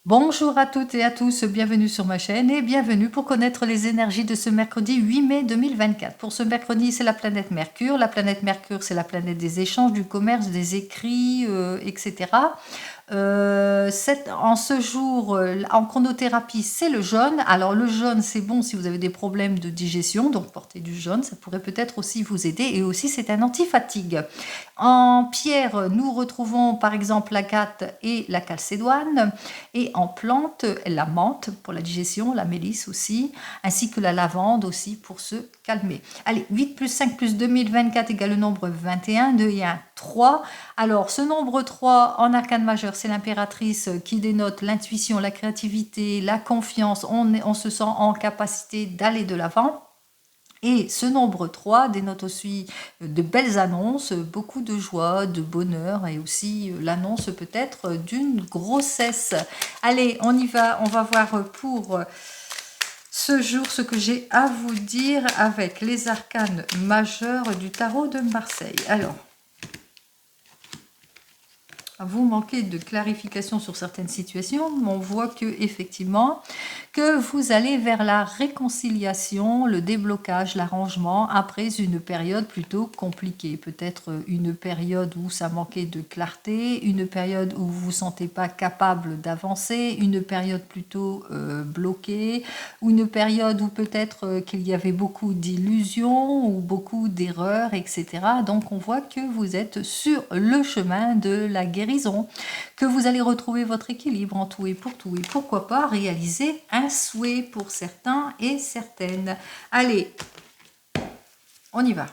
Bonjour à toutes et à tous, bienvenue sur ma chaîne et bienvenue pour connaître les énergies de ce mercredi 8 mai 2024. Pour ce mercredi, c'est la planète Mercure. La planète Mercure, c'est la planète des échanges, du commerce, des écrits, etc. En ce jour, en chronothérapie, c'est le jaune. Alors le jaune, c'est bon si vous avez des problèmes de digestion, donc portez du jaune, ça pourrait peut-être aussi vous aider. Et aussi, c'est un anti-fatigue. En pierre, nous retrouvons par exemple l'agate et la calcédoine. Et en plante, la menthe pour la digestion, la mélisse aussi, ainsi que la lavande aussi pour se calmer. Allez, 8 plus 5 plus 2024 égale le nombre 21, 2 et 1, 3. Alors, ce nombre 3 en arcane majeur, c'est l'impératrice qui dénote l'intuition, la créativité, la confiance. On se sent en capacité d'aller de l'avant. Et ce nombre 3 dénote aussi de belles annonces, beaucoup de joie, de bonheur et aussi l'annonce peut-être d'une grossesse. Allez, on y va, on va voir pour ce jour ce que j'ai à vous dire avec les arcanes majeurs du tarot de Marseille. Alors, vous manquez de clarification sur certaines situations, on voit que effectivement que vous allez vers la réconciliation, le déblocage, l'arrangement après une période plutôt compliquée. Peut-être une période où ça manquait de clarté, une période où vous vous sentez pas capable d'avancer, une période plutôt bloquée, ou une période où peut-être qu'il y avait beaucoup d'illusions ou beaucoup d'erreurs, etc. Donc on voit que vous êtes sur le chemin de la guérison, que vous allez retrouver votre équilibre en tout et pourquoi pas réaliser un souhait pour certains et certaines. Allez, on y va.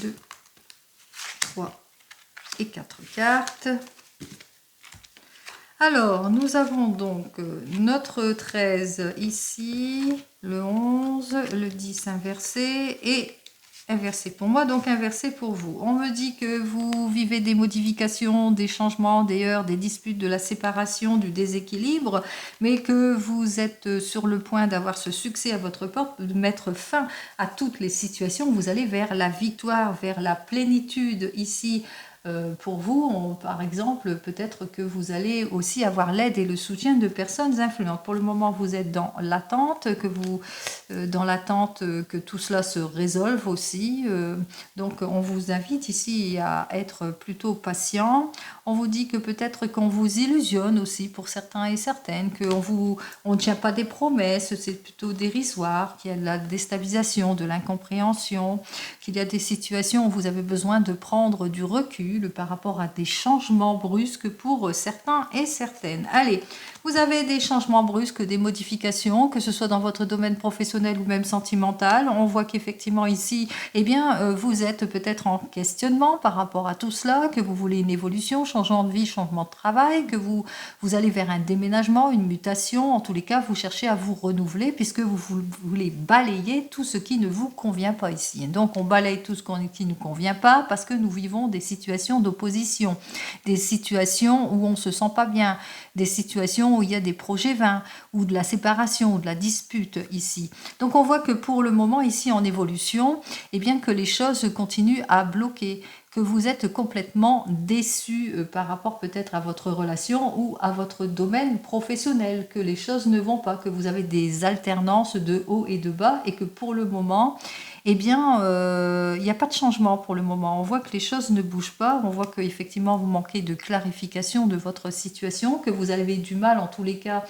Deux, 3 et 4 cartes. Alors, nous avons donc notre 13 ici, le 11, le 10 inversé et inversé pour moi, donc inversé pour vous. On me dit que vous vivez des modifications, des changements, des heurts, des disputes, de la séparation, du déséquilibre, mais que vous êtes sur le point d'avoir ce succès à votre porte, de mettre fin à toutes les situations. Vous allez vers la victoire, vers la plénitude ici. Pour vous, par exemple, peut-être que vous allez aussi avoir l'aide et le soutien de personnes influentes. Pour le moment, vous êtes dans l'attente, que tout cela se résolve aussi. Donc, on vous invite ici à être plutôt patient. On vous dit que peut-être qu'on vous illusionne aussi pour certains et certaines, on ne tient pas des promesses, c'est plutôt dérisoire, qu'il y a de la déstabilisation, de l'incompréhension, qu'il y a des situations où vous avez besoin de prendre du recul par rapport à des changements brusques pour certains et certaines. Allez, vous avez des changements brusques, des modifications, que ce soit dans votre domaine professionnel ou même sentimental. On voit qu'effectivement ici, eh bien, vous êtes peut-être en questionnement par rapport à tout cela, que vous voulez une évolution, changement de vie, changement de travail, que vous allez vers un déménagement, une mutation. En tous les cas, vous cherchez à vous renouveler puisque vous voulez balayer tout ce qui ne vous convient pas ici. Donc, on balaye tout ce qui ne nous convient pas parce que nous vivons des situations d'opposition, des situations où on ne se sent pas bien, des situations où il y a des projets vains, ou de la séparation, ou de la dispute ici. Donc on voit que pour le moment ici en évolution, eh bien que les choses continuent à bloquer, que vous êtes complètement déçu par rapport peut-être à votre relation ou à votre domaine professionnel, que les choses ne vont pas, que vous avez des alternances de haut et de bas et que pour le moment, eh bien, il n'y a pas de changement pour le moment. On voit que les choses ne bougent pas, on voit qu'effectivement vous manquez de clarification de votre situation, que vous avez du mal en tous les cas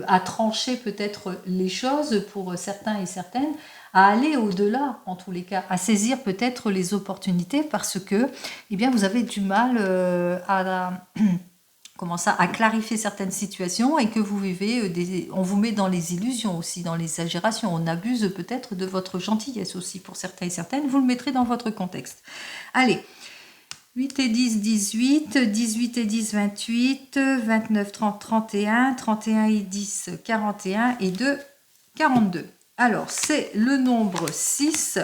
à trancher peut-être les choses pour certains et certaines, à aller au-delà en tous les cas, à saisir peut-être les opportunités parce que eh bien, vous avez du mal à clarifier certaines situations et que vous vivez, on vous met dans les illusions aussi, dans l'exagération. On abuse peut-être de votre gentillesse aussi pour certains et certaines. Vous le mettrez dans votre contexte. Allez, 8 et 10, 18, 18 et 10, 28, 29, 30, 31, 31 et 10, 41 et 2, 42. Alors, c'est le nombre 6.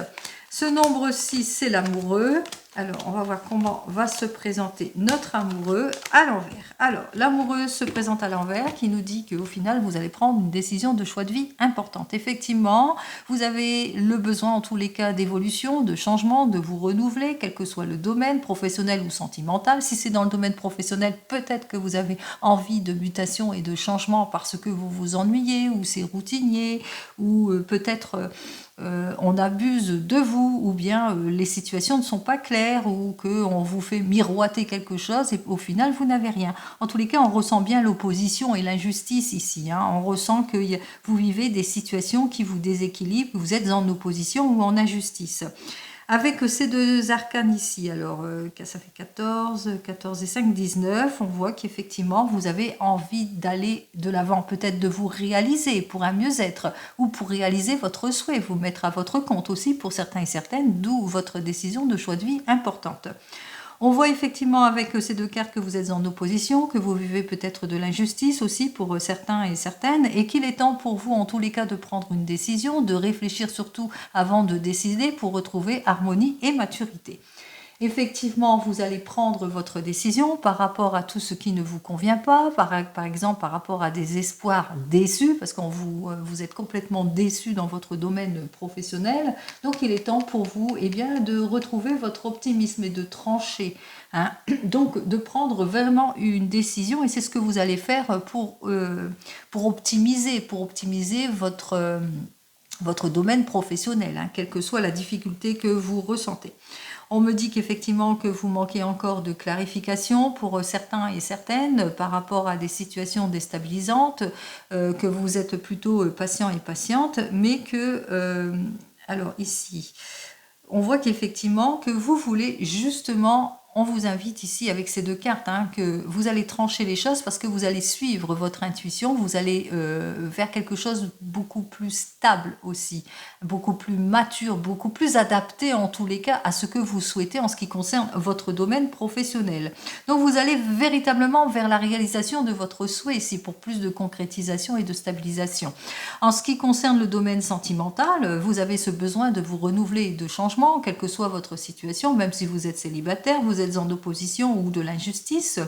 Ce nombre 6, c'est l'amoureux. Alors, on va voir comment va se présenter notre amoureux à l'envers. Alors, l'amoureux se présente à l'envers qui nous dit qu'au final, vous allez prendre une décision de choix de vie importante. Effectivement, vous avez le besoin, en tous les cas, d'évolution, de changement, de vous renouveler, quel que soit le domaine, professionnel ou sentimental. Si c'est dans le domaine professionnel, peut-être que vous avez envie de mutation et de changement parce que vous vous ennuyez ou c'est routinier ou peut-être on abuse de vous ou bien les situations ne sont pas claires ou qu'on vous fait miroiter quelque chose et au final vous n'avez rien. En tous les cas, on ressent bien l'opposition et l'injustice ici. Hein. On ressent que vous vivez des situations qui vous déséquilibrent, que vous êtes en opposition ou en injustice. Avec ces deux arcanes ici, alors ça fait 14, 14 et 5, 19, on voit qu'effectivement vous avez envie d'aller de l'avant, peut-être de vous réaliser pour un mieux-être ou pour réaliser votre souhait, vous mettre à votre compte aussi pour certains et certaines, d'où votre décision de choix de vie importante. On voit effectivement avec ces deux cartes que vous êtes en opposition, que vous vivez peut-être de l'injustice aussi pour certains et certaines, et qu'il est temps pour vous en tous les cas de prendre une décision, de réfléchir surtout avant de décider pour retrouver harmonie et maturité. Effectivement, vous allez prendre votre décision par rapport à tout ce qui ne vous convient pas, par exemple par rapport à des espoirs déçus, parce que vous êtes complètement déçu dans votre domaine professionnel. Donc, il est temps pour vous de retrouver votre optimisme et de trancher. Hein. Donc, de prendre vraiment une décision, et c'est ce que vous allez faire pour optimiser votre domaine professionnel, hein, quelle que soit la difficulté que vous ressentez. On me dit qu'effectivement que vous manquez encore de clarification pour certains et certaines par rapport à des situations déstabilisantes, que vous êtes plutôt patient et patiente, mais que, alors ici, on voit qu'effectivement que vous voulez justement, on vous invite ici avec ces deux cartes, hein, que vous allez trancher les choses parce que vous allez suivre votre intuition, vous allez vers quelque chose de beaucoup plus stable aussi, beaucoup plus mature, beaucoup plus adapté en tous les cas à ce que vous souhaitez en ce qui concerne votre domaine professionnel. Donc vous allez véritablement vers la réalisation de votre souhait ici pour plus de concrétisation et de stabilisation. En ce qui concerne le domaine sentimental, vous avez ce besoin de vous renouveler et de changement, quelle que soit votre situation, même si vous êtes célibataire, vous êtes en opposition ou de l'injustice.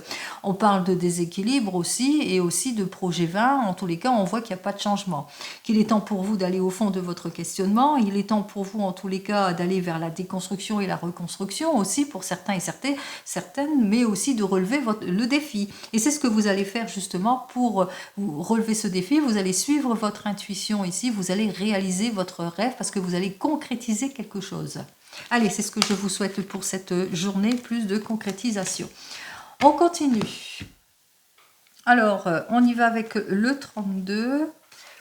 On parle de déséquilibre aussi et aussi de projet vain. En tous les cas, on voit qu'il n'y a pas de changement. Qu'il est temps pour vous d'aller au fond de votre questionnement. Il est temps pour vous, en tous les cas, d'aller vers la déconstruction et la reconstruction aussi pour certains et certaines, mais aussi de relever le défi. Et c'est ce que vous allez faire justement pour relever ce défi. Vous allez suivre votre intuition ici. Vous allez réaliser votre rêve parce que vous allez concrétiser quelque chose. Allez, c'est ce que je vous souhaite pour cette journée, plus de concrétisation. On continue. Alors, on y va avec le 32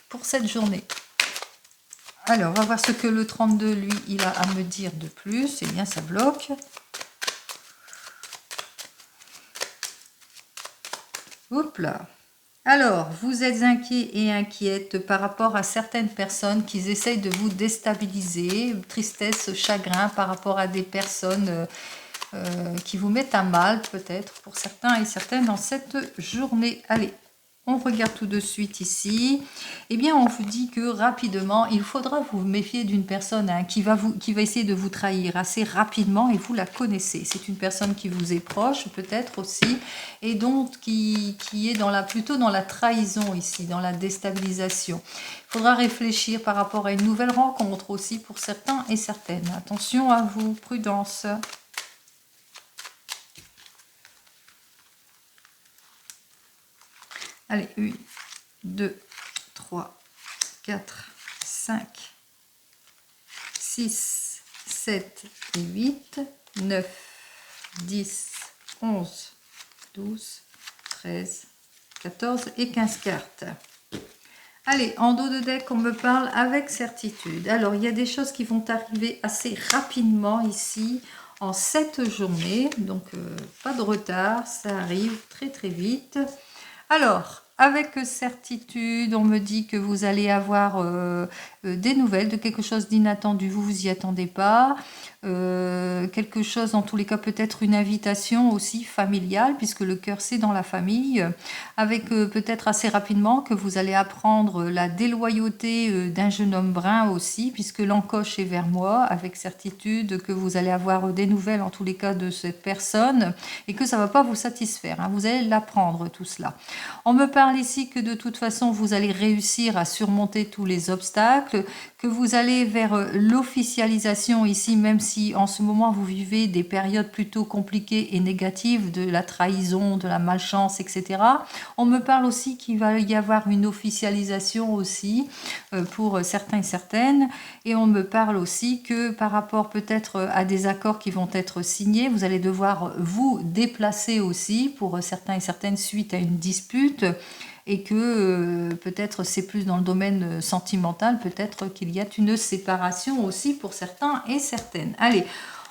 pour cette journée. Alors, on va voir ce que le 32, lui, il a à me dire de plus. Eh bien, ça bloque. Hop là. Alors, vous êtes inquiet et inquiète par rapport à certaines personnes qui essayent de vous déstabiliser, tristesse, chagrin par rapport à des personnes qui vous mettent à mal peut-être pour certains et certaines dans cette journée. Allez, on regarde tout de suite ici. Eh bien, on vous dit que rapidement, il faudra vous méfier d'une personne hein, qui va essayer de vous trahir assez rapidement et vous la connaissez. C'est une personne qui vous est proche peut-être aussi et donc qui est plutôt dans la trahison ici, dans la déstabilisation. Il faudra réfléchir par rapport à une nouvelle rencontre aussi pour certains et certaines. Attention à vous, prudence. Allez, 1, 2, 3, 4, 5, 6, 7 et 8, 9, 10, 11, 12, 13, 14 et 15 cartes. Allez, en dos de deck, on me parle avec certitude. Alors, il y a des choses qui vont arriver assez rapidement ici, en cette journée. Donc, pas de retard, ça arrive très très vite. Alors, avec certitude, on me dit que vous allez avoir des nouvelles de quelque chose d'inattendu, vous vous y attendez pas. quelque chose, en tous les cas peut-être une invitation aussi familiale, puisque le cœur c'est dans la famille, avec peut-être assez rapidement que vous allez apprendre la déloyauté d'un jeune homme brun aussi, puisque l'encoche est vers moi, avec certitude que vous allez avoir des nouvelles en tous les cas de cette personne, et que ça ne va pas vous satisfaire, hein. Vous allez l'apprendre tout cela. On me parle ici que de toute façon vous allez réussir à surmonter tous les obstacles, que vous allez vers l'officialisation ici, même si en ce moment vous vivez des périodes plutôt compliquées et négatives, de la trahison, de la malchance, etc. On me parle aussi qu'il va y avoir une officialisation aussi pour certains et certaines, et on me parle aussi que par rapport peut-être à des accords qui vont être signés, vous allez devoir vous déplacer aussi pour certains et certaines suite à une dispute, et que peut-être c'est plus dans le domaine sentimental, peut-être qu'il y a une séparation aussi pour certains et certaines. Allez,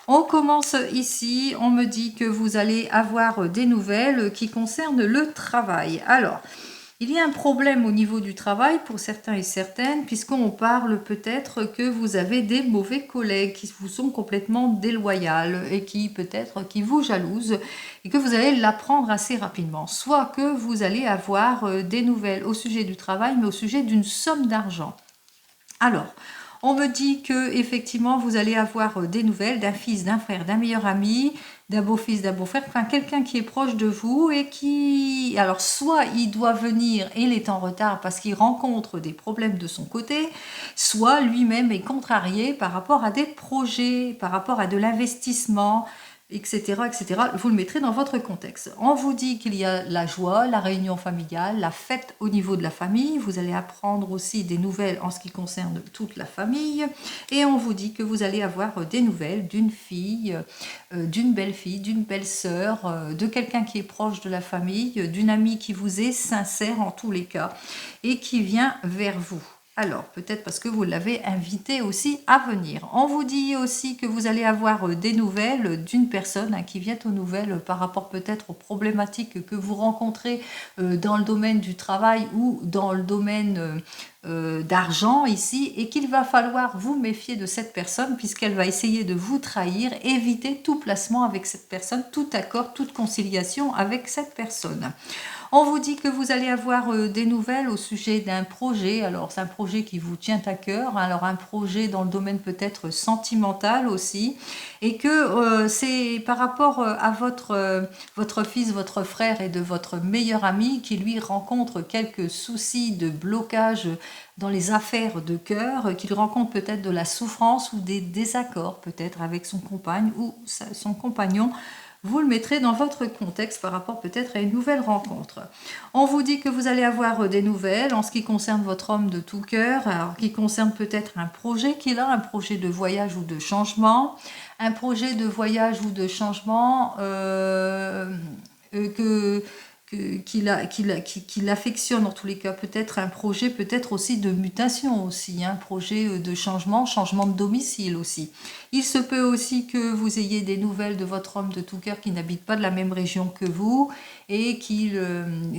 on commence ici, on me dit que vous allez avoir des nouvelles qui concernent le travail. Alors, il y a un problème au niveau du travail pour certains et certaines, puisqu'on parle peut-être que vous avez des mauvais collègues qui vous sont complètement déloyaux et qui peut-être qui vous jalousent, et que vous allez l'apprendre assez rapidement. Soit que vous allez avoir des nouvelles au sujet du travail, mais au sujet d'une somme d'argent. Alors, on me dit que effectivement vous allez avoir des nouvelles d'un fils, d'un frère, d'un meilleur ami, d'un beau-fils, d'un beau-frère, enfin quelqu'un qui est proche de vous et qui, alors soit il doit venir et il est en retard parce qu'il rencontre des problèmes de son côté, soit lui-même est contrarié par rapport à des projets, par rapport à de l'investissement, etc., etc. Vous le mettrez dans votre contexte. On vous dit qu'il y a la joie, la réunion familiale, la fête au niveau de la famille. Vous allez apprendre aussi des nouvelles en ce qui concerne toute la famille. Et on vous dit que vous allez avoir des nouvelles d'une fille, d'une belle-fille, d'une belle-sœur, de quelqu'un qui est proche de la famille, d'une amie qui vous est sincère en tous les cas et qui vient vers vous. Alors, peut-être parce que vous l'avez invité aussi à venir. On vous dit aussi que vous allez avoir des nouvelles d'une personne qui vient aux nouvelles par rapport peut-être aux problématiques que vous rencontrez dans le domaine du travail ou dans le domaine d'argent ici, et qu'il va falloir vous méfier de cette personne puisqu'elle va essayer de vous trahir. Évitez tout placement avec cette personne, tout accord, toute conciliation avec cette personne. On vous dit que vous allez avoir des nouvelles au sujet d'un projet. Alors, c'est un projet qui vous tient à cœur. Alors, un projet dans le domaine peut-être sentimental aussi. Et que c'est par rapport à votre fils, votre frère et de votre meilleur ami qui, lui, rencontre quelques soucis de blocage dans les affaires de cœur, qu'il rencontre peut-être de la souffrance ou des désaccords peut-être avec son compagne ou son compagnon. Vous le mettrez dans votre contexte par rapport peut-être à une nouvelle rencontre. On vous dit que vous allez avoir des nouvelles en ce qui concerne votre homme de tout cœur, alors qui concerne peut-être un projet qu'il a, un projet de voyage ou de changement, un projet de voyage ou de changement qu'il affectionne en tous les cas, peut-être un projet, peut-être aussi de mutation aussi, un projet de changement, changement de domicile aussi. Il se peut aussi que vous ayez des nouvelles de votre homme de tout cœur qui n'habite pas de la même région que vous et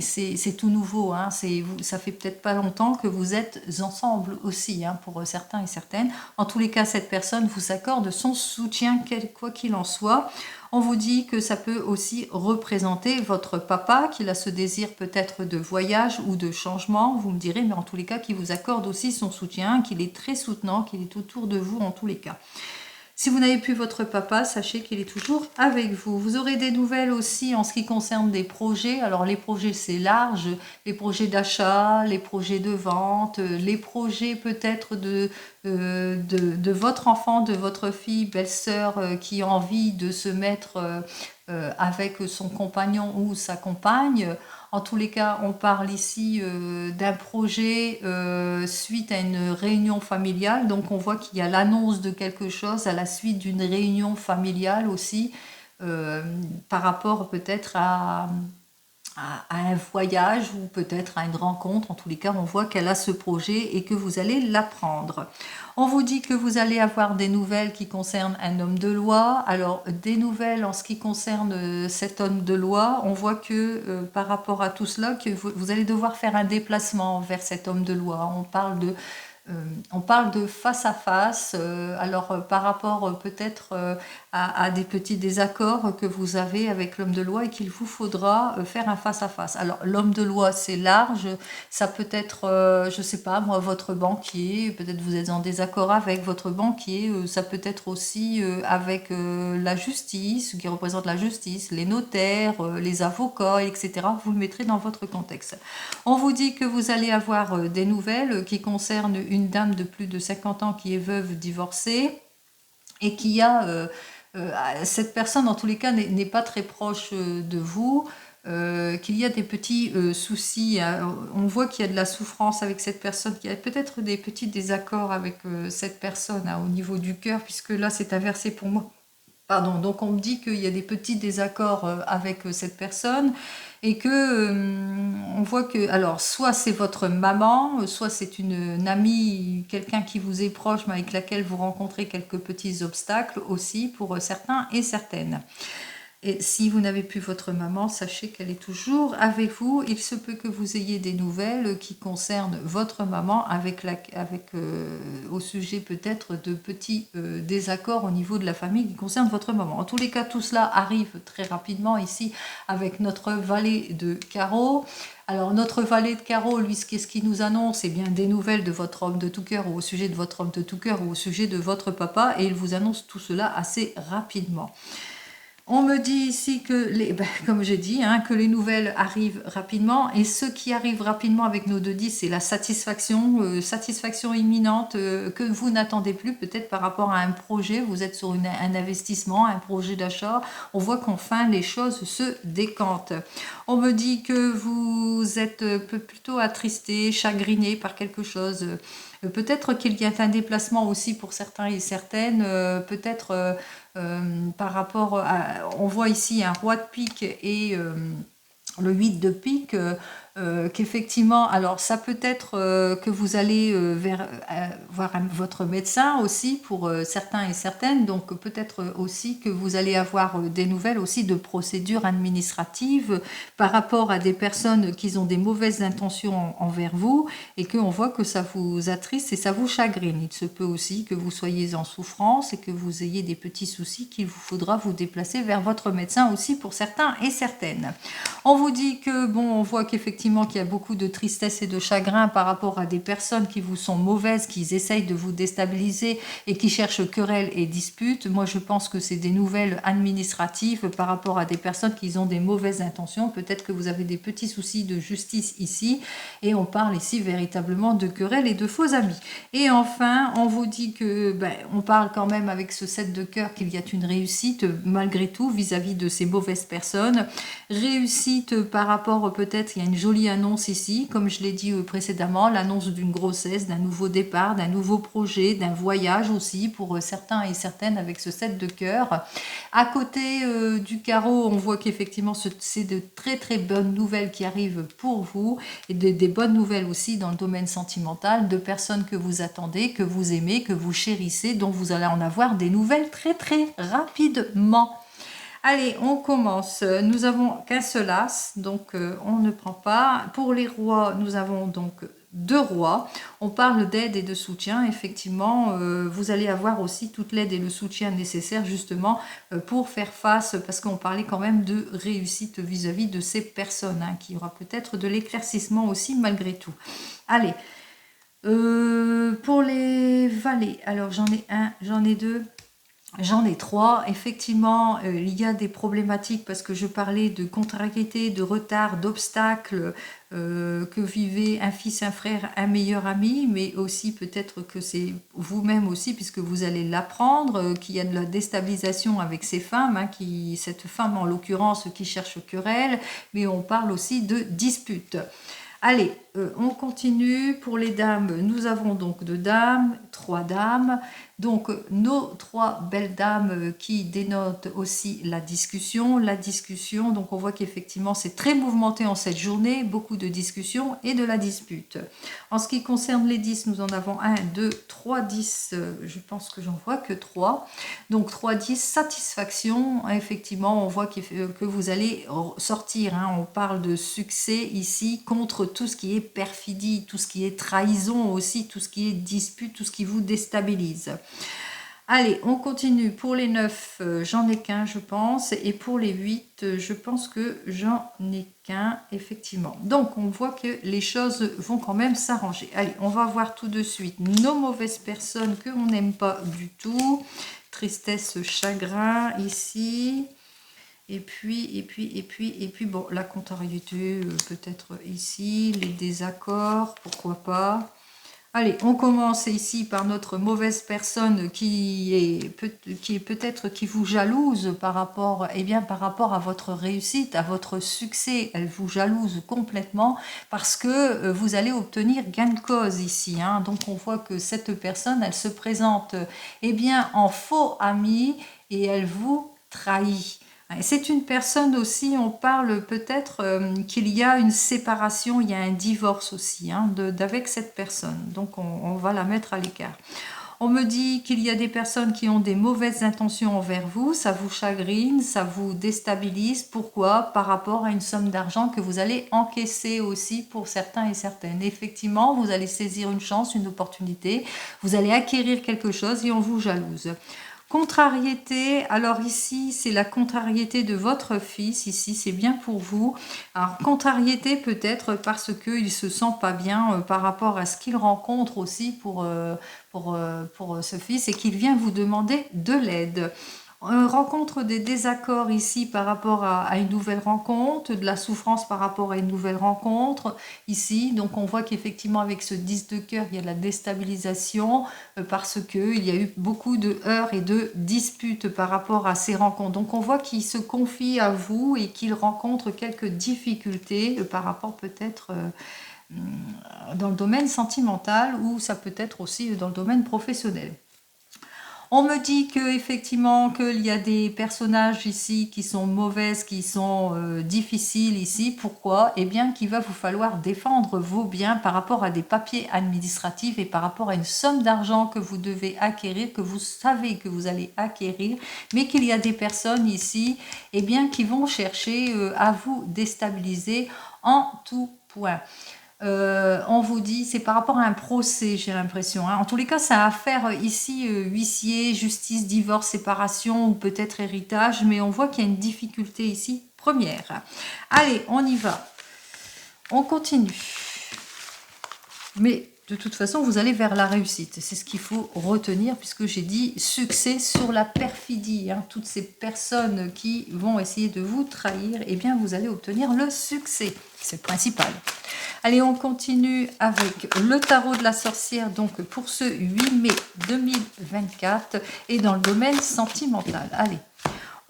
c'est tout nouveau, hein, ça fait peut-être pas longtemps que vous êtes ensemble aussi, hein, pour certains et certaines. En tous les cas, cette personne vous accorde son soutien, quoi qu'il en soit. On vous dit que ça peut aussi représenter votre papa, qu'il a ce désir peut-être de voyage ou de changement, vous me direz, mais en tous les cas, qu'il vous accorde aussi son soutien, qu'il est très soutenant, qu'il est autour de vous en tous les cas. Si vous n'avez plus votre papa, sachez qu'il est toujours avec vous. Vous aurez des nouvelles aussi en ce qui concerne des projets. Alors les projets, c'est large. Les projets d'achat, les projets de vente, les projets peut-être de votre enfant, de votre fille, belle-sœur qui a envie de se mettre avec son compagnon ou sa compagne. En tous les cas, on parle ici d'un projet suite à une réunion familiale. Donc on voit qu'il y a l'annonce de quelque chose à la suite d'une réunion familiale aussi, par rapport peut-être à un voyage ou peut-être à une rencontre. En tous les cas, on voit qu'elle a ce projet et que vous allez l'apprendre. On vous dit que vous allez avoir des nouvelles qui concernent un homme de loi. Alors, des nouvelles en ce qui concerne cet homme de loi, on voit que par rapport à tout cela, que vous allez devoir faire un déplacement vers cet homme de loi. On parle on parle de face à face, alors par rapport peut-être à des petits désaccords que vous avez avec l'homme de loi et qu'il vous faudra faire un face à face. Alors l'homme de loi c'est large, ça peut être, je sais pas moi, votre banquier, peut-être vous êtes en désaccord avec votre banquier, ça peut être aussi avec la justice, qui représente la justice, les notaires, les avocats, etc. Vous le mettrez dans votre contexte. On vous dit que vous allez avoir des nouvelles qui concernent une dame de plus de 50 ans qui est veuve divorcée et qui a... cette personne, en tous les cas, n'est pas très proche de vous, qu'il y a des petits soucis. Hein. On voit qu'il y a de la souffrance avec cette personne, qu'il y a peut-être des petits désaccords avec cette personne hein, au niveau du cœur, puisque là, c'est inversé pour moi. Pardon, donc on me dit qu'il y a des petits désaccords avec cette personne et que on voit que, alors soit c'est votre maman, soit c'est une amie, quelqu'un qui vous est proche, mais avec laquelle vous rencontrez quelques petits obstacles aussi pour certains et certaines. Et si vous n'avez plus votre maman, sachez qu'elle est toujours avec vous. Il se peut que vous ayez des nouvelles qui concernent votre maman au sujet peut-être de petits désaccords au niveau de la famille qui concernent votre maman. En tous les cas, tout cela arrive très rapidement ici avec notre valet de carreau. Alors notre valet de carreau, lui, qu'est-ce qu'il nous annonce? Eh bien des nouvelles de votre homme de tout cœur ou au sujet de votre homme de tout cœur ou au sujet de votre papa et il vous annonce tout cela assez rapidement. On me dit ici que, comme j'ai dit, hein, que les nouvelles arrivent rapidement. Et ce qui arrive rapidement avec nos 2-10, c'est la satisfaction, satisfaction imminente que vous n'attendez plus peut-être par rapport à un projet. Vous êtes sur un investissement, un projet d'achat. On voit qu'enfin les choses se décantent. On me dit que vous êtes plutôt attristé, chagriné par quelque chose. Peut-être qu'il y a un déplacement aussi pour certains et certaines. Peut-être... par rapport à, on voit ici un roi de pique et le 8 de pique, qu'effectivement, alors ça peut être que vous allez voir votre médecin aussi pour certains et certaines, donc peut-être aussi que vous allez avoir des nouvelles aussi de procédures administratives par rapport à des personnes qui ont des mauvaises intentions envers vous et qu'on voit que ça vous attriste et ça vous chagrine. Il se peut aussi que vous soyez en souffrance et que vous ayez des petits soucis qu'il vous faudra vous déplacer vers votre médecin aussi pour certains et certaines. On vous dit que, bon, on voit qu'effectivement qu'il y a beaucoup de tristesse et de chagrin par rapport à des personnes qui vous sont mauvaises, qui essayent de vous déstabiliser et qui cherchent querelles et disputes. Moi, je pense que c'est des nouvelles administratives par rapport à des personnes qui ont des mauvaises intentions. Peut-être que vous avez des petits soucis de justice ici et on parle ici véritablement de querelles et de faux amis. Et enfin, on vous dit que, on parle quand même avec ce 7 de cœur qu'il y a une réussite malgré tout vis-à-vis de ces mauvaises personnes. Réussite par rapport peut-être, il y a une jolie annonce ici, comme je l'ai dit précédemment, l'annonce d'une grossesse, d'un nouveau départ, d'un nouveau projet, d'un voyage aussi pour certains et certaines avec ce 7 de cœur. À côté du carreau, on voit qu'effectivement c'est de très très bonnes nouvelles qui arrivent pour vous et des bonnes nouvelles aussi dans le domaine sentimental de personnes que vous attendez, que vous aimez, que vous chérissez, dont vous allez en avoir des nouvelles très très rapidement. Allez, on commence. Nous avons qu'un seul as, donc on ne prend pas. Pour les rois, nous avons donc 2 rois. On parle d'aide et de soutien. Effectivement, vous allez avoir aussi toute l'aide et le soutien nécessaires justement pour faire face, parce qu'on parlait quand même de réussite vis-à-vis de ces personnes, hein, qui aura peut-être de l'éclaircissement aussi malgré tout. Allez, pour les valets, alors j'en ai un, j'en ai 2. J'en ai 3. Effectivement, il y a des problématiques parce que je parlais de contrariété, de retard, d'obstacles que vivait un fils, un frère, un meilleur ami, mais aussi peut-être que c'est vous-même aussi, puisque vous allez l'apprendre, qu'il y a de la déstabilisation avec ces femmes, hein, cette femme en l'occurrence qui cherche querelle, mais on parle aussi de dispute. Allez, on continue. Pour les dames, nous avons donc 2 dames, 3 dames. Donc, nos 3 belles dames qui dénotent aussi la discussion. La discussion, donc on voit qu'effectivement, c'est très mouvementé en cette journée. Beaucoup de discussions et de la dispute. En ce qui concerne les 10, nous en avons 1, 2, 3 10. Je pense que j'en vois que 3. Donc, 3 10, satisfaction. Effectivement, on voit que vous allez sortir. Hein, on parle de succès ici contre tout ce qui est perfidie, tout ce qui est trahison aussi, tout ce qui est dispute, tout ce qui vous déstabilise. Allez, on continue. Pour les 9, j'en ai qu'un, je pense. Et pour les 8, je pense que j'en ai qu'un, effectivement. Donc, on voit que les choses vont quand même s'arranger. Allez, on va voir tout de suite nos mauvaises personnes que on n'aime pas du tout. Tristesse, chagrin, ici. Et puis, bon, la contrariété, peut-être ici. Les désaccords, pourquoi pas. Allez, on commence ici par notre mauvaise personne qui est peut-être qui vous jalouse par rapport, par rapport à votre réussite, à votre succès. Elle vous jalouse complètement parce que vous allez obtenir gain de cause ici. Hein. Donc on voit que cette personne, elle se présente en faux ami et elle vous trahit. C'est une personne aussi, on parle peut-être qu'il y a une séparation, il y a un divorce aussi d'avec cette personne. Donc on va la mettre à l'écart. On me dit qu'il y a des personnes qui ont des mauvaises intentions envers vous, ça vous chagrine, ça vous déstabilise. Pourquoi? Par rapport à une somme d'argent que vous allez encaisser aussi pour certains et certaines. Effectivement, vous allez saisir une chance, une opportunité, vous allez acquérir quelque chose et on vous jalouse. Contrariété, alors ici c'est la contrariété de votre fils, ici c'est bien pour vous. Alors contrariété peut-être parce qu'il ne se sent pas bien par rapport à ce qu'il rencontre aussi pour ce fils et qu'il vient vous demander de l'aide. Rencontre des désaccords ici par rapport à une nouvelle rencontre, de la souffrance par rapport à une nouvelle rencontre ici. Donc on voit qu'effectivement avec ce 10 de cœur, il y a de la déstabilisation parce qu'il y a eu beaucoup de heurts et de disputes par rapport à ces rencontres. Donc on voit qu'il se confie à vous et qu'il rencontre quelques difficultés par rapport peut-être dans le domaine sentimental ou ça peut être aussi dans le domaine professionnel. On me dit que effectivement qu'il y a des personnages ici qui sont mauvaises, qui sont difficiles ici. Pourquoi? Eh bien, qu'il va vous falloir défendre vos biens par rapport à des papiers administratifs et par rapport à une somme d'argent que vous devez acquérir, que vous savez que vous allez acquérir, mais qu'il y a des personnes ici, qui vont chercher à vous déstabiliser en tout point. On vous dit, c'est par rapport à un procès, j'ai l'impression. En tous les cas, ça a affaire ici, huissier, justice, divorce, séparation ou peut-être héritage, mais on voit qu'il y a une difficulté ici, première. Allez, on y va. On continue. Mais de toute façon, vous allez vers la réussite. C'est ce qu'il faut retenir puisque j'ai dit succès sur la perfidie. Toutes ces personnes qui vont essayer de vous trahir, vous allez obtenir le succès. C'est le principal. Allez, on continue avec le tarot de la sorcière, donc pour ce 8 mai 2024 et dans le domaine sentimental. Allez,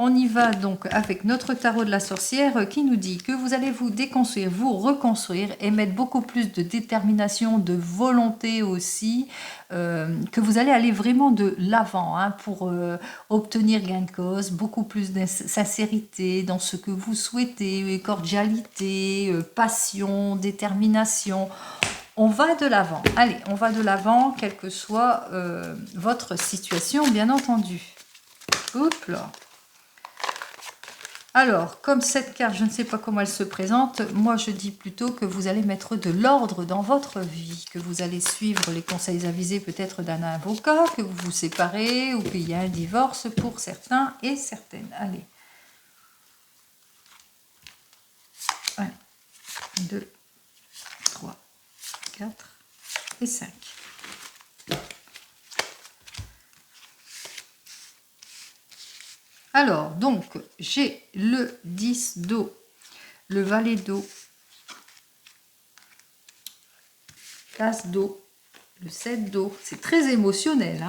on y va donc avec notre tarot de la sorcière qui nous dit que vous allez vous déconstruire, vous reconstruire et mettre beaucoup plus de détermination, de volonté aussi, que vous allez aller vraiment de l'avant pour obtenir gain de cause, beaucoup plus de sincérité dans ce que vous souhaitez, cordialité, passion, détermination. On va de l'avant. Allez, on va de l'avant, quelle que soit votre situation, bien entendu. Oups là. Alors, comme cette carte, je ne sais pas comment elle se présente, moi je dis plutôt que vous allez mettre de l'ordre dans votre vie, que vous allez suivre les conseils avisés peut-être d'un avocat, que vous vous séparez ou qu'il y a un divorce pour certains et certaines. Allez. 1, 2, 3, 4 et 5. Alors, donc, j'ai le 10 d'eau, le valet d'eau, l'as d'eau, le 7 d'eau. C'est très émotionnel.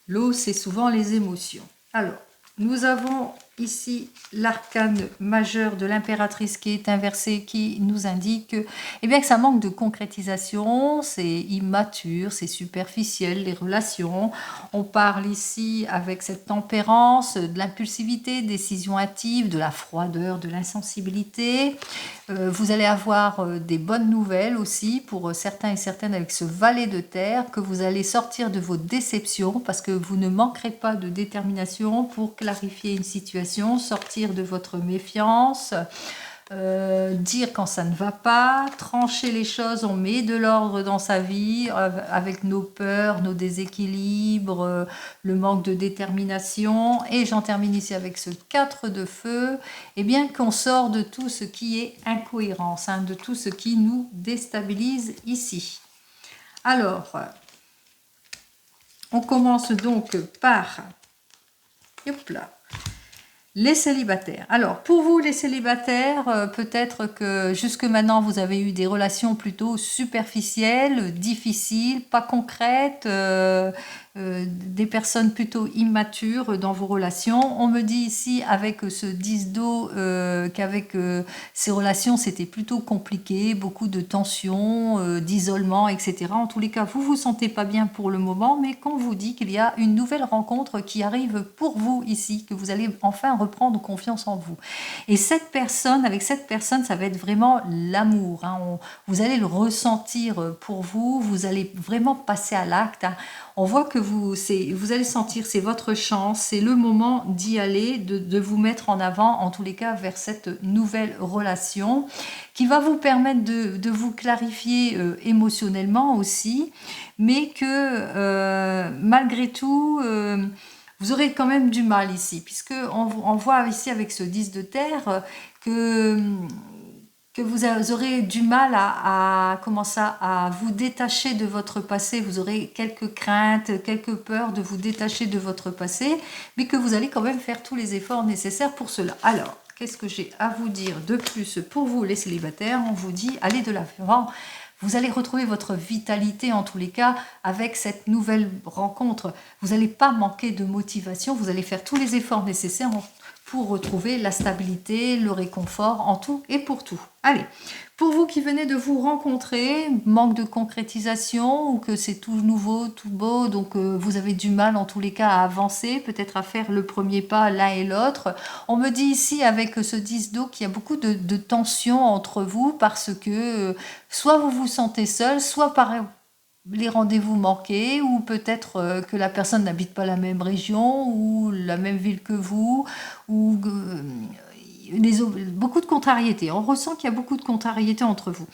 L'eau, c'est souvent les émotions. Alors, nous avons ici l'arcane majeur de l'impératrice qui est inversée, qui nous indique que ça manque de concrétisation, c'est immature, c'est superficiel, les relations. On parle ici avec cette tempérance, de l'impulsivité, décision hâtive, de la froideur, de l'insensibilité. Vous allez avoir des bonnes nouvelles aussi pour certains et certaines avec ce valet de terre, que vous allez sortir de vos déceptions parce que vous ne manquerez pas de détermination pour clarifier une situation, sortir de votre méfiance. dire quand ça ne va pas, trancher les choses, on met de l'ordre dans sa vie avec nos peurs, nos déséquilibres, le manque de détermination. Et j'en termine ici avec ce 4 de feu, et bien qu'on sort de tout ce qui est incohérence, hein, de tout ce qui nous déstabilise ici. Alors, on commence donc par... Hop là. Les célibataires. Alors, pour vous, les célibataires, peut-être que jusque maintenant, vous avez eu des relations plutôt superficielles, difficiles, pas concrètes, des personnes plutôt immatures dans vos relations. On me dit ici, avec ce 10 d'eau, qu'avec ces relations, c'était plutôt compliqué, beaucoup de tensions, d'isolement, etc. En tous les cas, vous vous sentez pas bien pour le moment, mais qu'on vous dit qu'il y a une nouvelle rencontre qui arrive pour vous ici, que vous allez enfin reprendre confiance en vous. Et cette personne, avec cette personne, ça va être vraiment l'amour. Hein. Vous allez le ressentir pour vous, vous allez vraiment passer à l'acte. Hein. On voit que vous allez sentir, c'est votre chance, c'est le moment d'y aller, de vous mettre en avant, en tous les cas, vers cette nouvelle relation qui va vous permettre de vous clarifier émotionnellement aussi, mais que malgré tout, vous aurez quand même du mal ici, puisque on voit ici avec ce 10 de terre que vous aurez du mal à vous détacher de votre passé. Vous aurez quelques craintes, quelques peurs de vous détacher de votre passé, mais que vous allez quand même faire tous les efforts nécessaires pour cela. Alors, qu'est-ce que j'ai à vous dire de plus pour vous les célibataires? On vous dit, allez de l'avant. Vous allez retrouver votre vitalité en tous les cas avec cette nouvelle rencontre. Vous n'allez pas manquer de motivation, vous allez faire tous les efforts nécessaires pour retrouver la stabilité, le réconfort en tout et pour tout. Allez, pour vous qui venez de vous rencontrer, manque de concrétisation ou que c'est tout nouveau, tout beau, donc vous avez du mal en tous les cas à avancer, peut-être à faire le premier pas l'un et l'autre. On me dit ici avec ce 10 d'eau qu'il y a beaucoup de tensions entre vous parce que soit vous vous sentez seul, soit par les rendez-vous manqués, ou peut-être que la personne n'habite pas la même région ou la même ville que vous, ou beaucoup de contrariétés. On ressent qu'il y a beaucoup de contrariétés entre vous.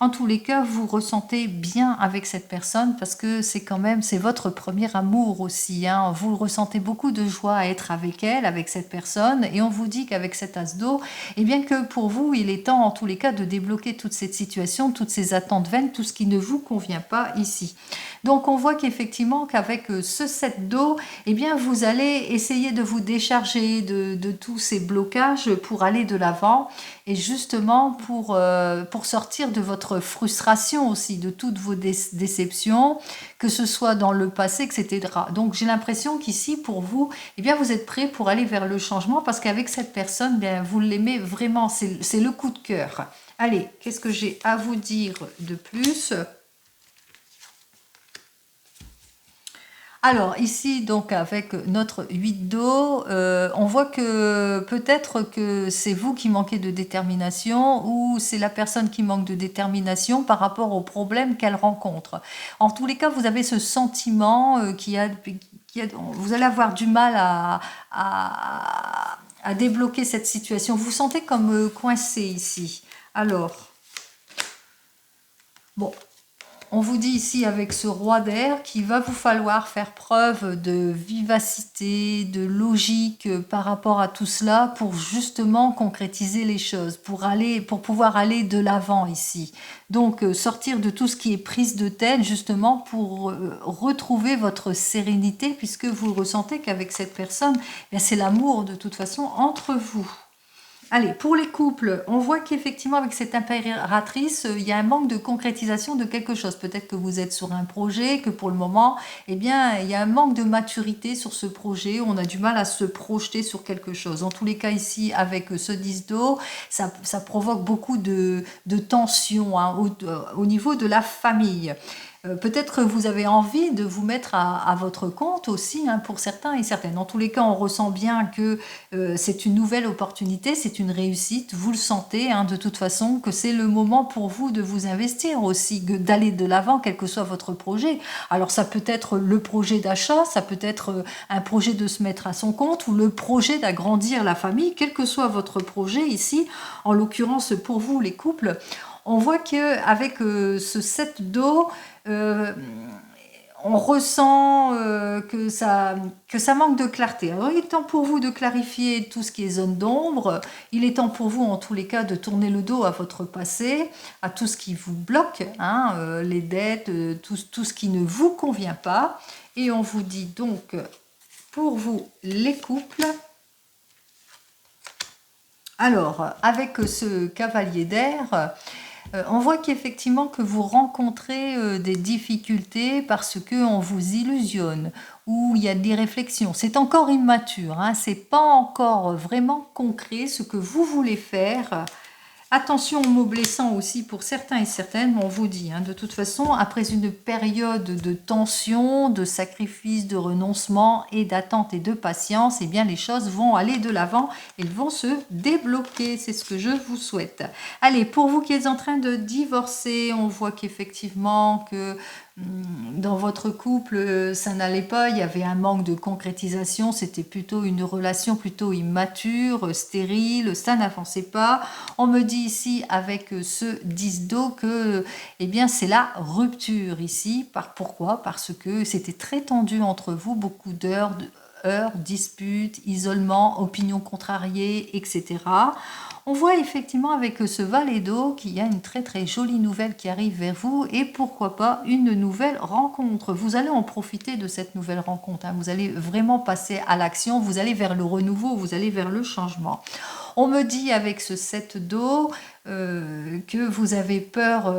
En tous les cas, vous ressentez bien avec cette personne parce que c'est votre premier amour aussi. Hein. Vous ressentez beaucoup de joie à être avec elle, avec cette personne. Et on vous dit qu'avec cet as d'eau, eh bien que pour vous, il est temps en tous les cas de débloquer toute cette situation, toutes ces attentes vaines, tout ce qui ne vous convient pas ici. Donc on voit qu'effectivement qu'avec ce 7 d'eau, eh bien vous allez essayer de vous décharger de tous ces blocages pour aller de l'avant et justement pour sortir de votre frustration aussi, de toutes vos déceptions, que ce soit dans le passé, etc. Donc j'ai l'impression qu'ici pour vous, eh bien vous êtes prêt pour aller vers le changement parce qu'avec cette personne, bien, vous l'aimez vraiment, c'est le coup de cœur. Allez, qu'est-ce que j'ai à vous dire de plus ? Alors ici, donc avec notre 8 d'eau, on voit que peut-être que c'est vous qui manquez de détermination ou c'est la personne qui manque de détermination par rapport aux problèmes qu'elle rencontre. En tous les cas, vous avez ce sentiment vous allez avoir du mal à débloquer cette situation. Vous vous sentez comme coincé ici. Alors, bon. On vous dit ici avec ce roi d'air qu'il va vous falloir faire preuve de vivacité, de logique par rapport à tout cela pour justement concrétiser les choses, pour pouvoir aller de l'avant ici. Donc sortir de tout ce qui est prise de tête justement pour retrouver votre sérénité puisque vous ressentez qu'avec cette personne, c'est l'amour de toute façon entre vous. Allez, pour les couples, on voit qu'effectivement avec cette impératrice, il y a un manque de concrétisation de quelque chose. Peut-être que vous êtes sur un projet, que pour le moment, eh bien, il y a un manque de maturité sur ce projet. On a du mal à se projeter sur quelque chose. En tous les cas, ici, avec ce 10 d'eau, ça provoque beaucoup de tension hein, au niveau de la famille. Peut-être que vous avez envie de vous mettre à votre compte aussi, hein, pour certains et certaines. Dans tous les cas, on ressent bien que c'est une nouvelle opportunité, c'est une réussite. Vous le sentez, hein, de toute façon, que c'est le moment pour vous de vous investir aussi, d'aller de l'avant, quel que soit votre projet. Alors ça peut être le projet d'achat, ça peut être un projet de se mettre à son compte ou le projet d'agrandir la famille, quel que soit votre projet ici. En l'occurrence, pour vous, les couples, on voit qu'avec ce 7 d'eau, on ressent que ça manque de clarté. Alors, il est temps pour vous de clarifier tout ce qui est zone d'ombre. Il est temps pour vous, en tous les cas, de tourner le dos à votre passé, à tout ce qui vous bloque, hein, les dettes, tout ce qui ne vous convient pas. Et on vous dit donc, pour vous, les couples, alors, avec ce cavalier d'air, on voit qu'effectivement que vous rencontrez des difficultés parce qu'on vous illusionne, ou il y a des réflexions. C'est encore immature, hein, c'est pas encore vraiment concret ce que vous voulez faire. Attention aux mots blessants aussi pour certains et certaines, on vous dit, hein, de toute façon, après une période de tension, de sacrifice, de renoncement et d'attente et de patience, eh bien les choses vont aller de l'avant, elles vont se débloquer, c'est ce que je vous souhaite. Allez, pour vous qui êtes en train de divorcer, on voit qu'effectivement que dans votre couple, ça n'allait pas, il y avait un manque de concrétisation, c'était plutôt une relation plutôt immature, stérile, ça n'avançait pas. On me dit ici avec ce 10 d'eau que eh bien c'est la rupture ici. Pourquoi? Parce que c'était très tendu entre vous, beaucoup d'heures, disputes, isolement, opinions contrariées, etc. On voit effectivement avec ce valet d'eau qu'il y a une très très jolie nouvelle qui arrive vers vous et pourquoi pas une nouvelle rencontre. Vous allez en profiter de cette nouvelle rencontre, hein. Vous allez vraiment passer à l'action, vous allez vers le renouveau, vous allez vers le changement. On me dit avec ce 7 d'eau que vous avez peur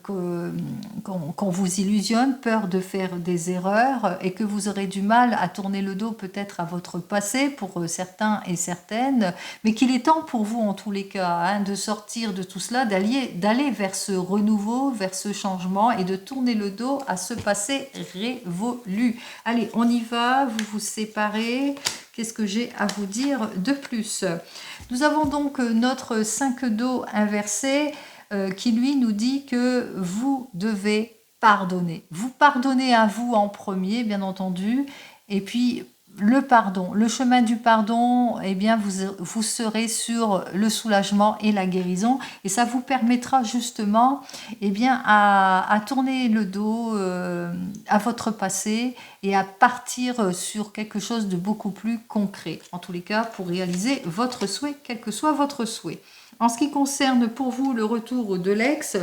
qu'on vous illusionne, peur de faire des erreurs et que vous aurez du mal à tourner le dos peut-être à votre passé pour certains et certaines, mais qu'il est temps pour vous en tous les cas, hein, de sortir de tout cela, d'aller vers ce renouveau, vers ce changement et de tourner le dos à ce passé révolu. Allez, on y va, vous vous séparez. Qu'est-ce que j'ai à vous dire de plus? Nous avons donc notre 5 d'eau inversé qui lui nous dit que vous devez pardonner. Vous pardonnez à vous en premier, bien entendu, et puis le pardon, le chemin du pardon, eh bien vous serez sur le soulagement et la guérison et ça vous permettra justement eh bien à tourner le dos à votre passé et à partir sur quelque chose de beaucoup plus concret, en tous les cas pour réaliser votre souhait, quel que soit votre souhait. En ce qui concerne pour vous le retour de l'ex,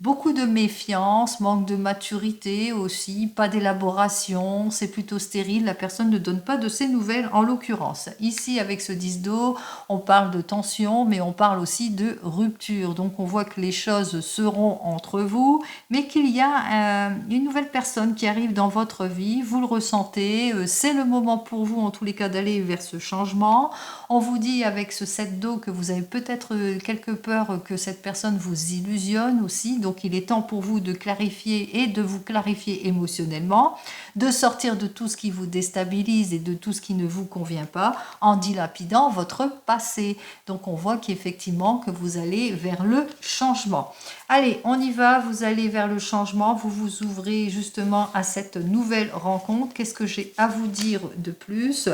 beaucoup de méfiance, manque de maturité aussi, pas d'élaboration, c'est plutôt stérile, la personne ne donne pas de ses nouvelles en l'occurrence. Ici avec ce 10 d'eau, on parle de tension, mais on parle aussi de rupture. Donc on voit que les choses seront entre vous, mais qu'il y a une nouvelle personne qui arrive dans votre vie, vous le ressentez, c'est le moment pour vous en tous les cas d'aller vers ce changement. On vous dit avec ce 7 d'eau que vous avez peut-être quelque peur que cette personne vous illusionne aussi, donc il est temps pour vous de clarifier et de vous clarifier émotionnellement, de sortir de tout ce qui vous déstabilise et de tout ce qui ne vous convient pas en dilapidant votre passé. Donc on voit qu'effectivement que vous allez vers le changement. Allez, on y va, vous allez vers le changement, vous vous ouvrez justement à cette nouvelle rencontre. Qu'est-ce que j'ai à vous dire de plus ?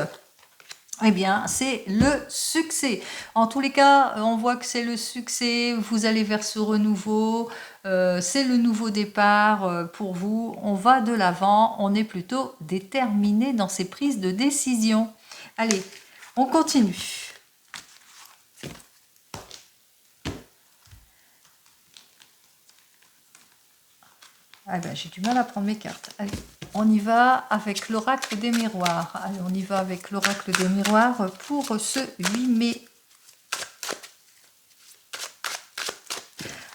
Eh bien, c'est le succès. En tous les cas, on voit que c'est le succès, vous allez vers ce renouveau, c'est le nouveau départ pour vous. On va de l'avant, on est plutôt déterminé dans ses prises de décision. Allez, on continue. Ah ben, j'ai du mal à prendre mes cartes. Allez, on y va avec l'oracle des miroirs. Allez, on y va avec l'oracle des miroirs pour ce 8 mai.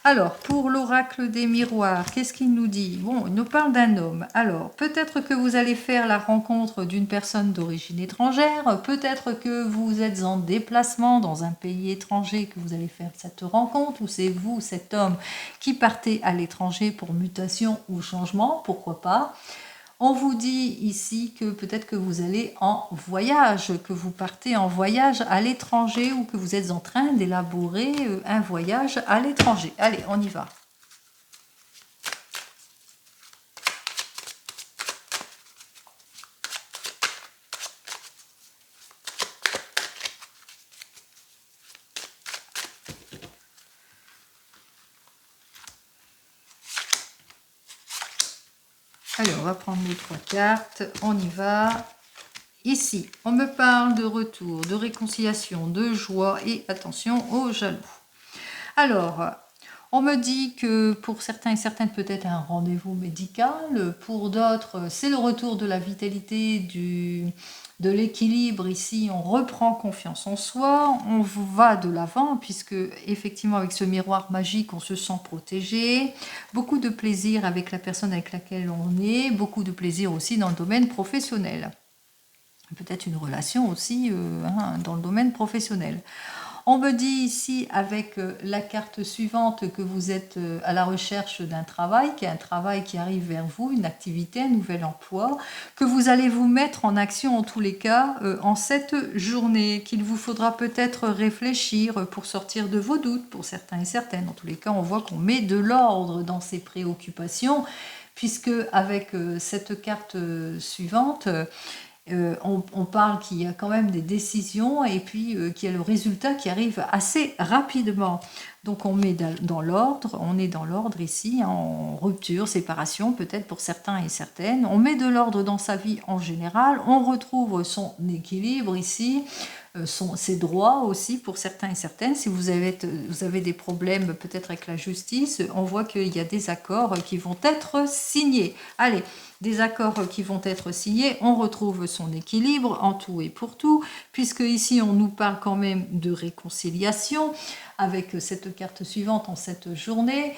Alors, pour l'oracle des miroirs, qu'est-ce qu'il nous dit? Bon, il nous parle d'un homme. Alors, peut-être que vous allez faire la rencontre d'une personne d'origine étrangère, peut-être que vous êtes en déplacement dans un pays étranger, que vous allez faire cette rencontre, ou c'est vous, cet homme, qui partez à l'étranger pour mutation ou changement, pourquoi pas. On vous dit ici que peut-être que vous allez en voyage, que vous partez en voyage à l'étranger ou que vous êtes en train d'élaborer un voyage à l'étranger. Allez, on y va. Allez, on va prendre nos 3 cartes, on y va. Ici, on me parle de retour, de réconciliation, de joie et attention aux jaloux. Alors, on me dit que pour certains et certaines, peut-être un rendez-vous médical. Pour d'autres, c'est le retour de la vitalité, de l'équilibre. Ici, on reprend confiance en soi, on va de l'avant, puisque effectivement, avec ce miroir magique, on se sent protégé. Beaucoup de plaisir avec la personne avec laquelle on est, beaucoup de plaisir aussi dans le domaine professionnel. Peut-être une relation aussi dans le domaine professionnel. On me dit ici avec la carte suivante que vous êtes à la recherche d'un travail, qu'il y a un travail qui arrive vers vous, une activité, un nouvel emploi, que vous allez vous mettre en action en tous les cas en cette journée, qu'il vous faudra peut-être réfléchir pour sortir de vos doutes pour certains et certaines. En tous les cas, on voit qu'on met de l'ordre dans ces préoccupations, puisque avec cette carte suivante, on parle qu'il y a quand même des décisions et puis qu'il y a le résultat qui arrive assez rapidement. Donc on met dans l'ordre, on est dans l'ordre ici, en rupture, séparation peut-être pour certains et certaines. On met de l'ordre dans sa vie en général, on retrouve son équilibre ici, ses droits aussi pour certains et certaines. Si vous avez des problèmes peut-être avec la justice, on voit qu'il y a des accords qui vont être signés. Allez, des accords qui vont être signés, on retrouve son équilibre en tout et pour tout, puisque ici on nous parle quand même de réconciliation avec cette carte suivante en cette journée,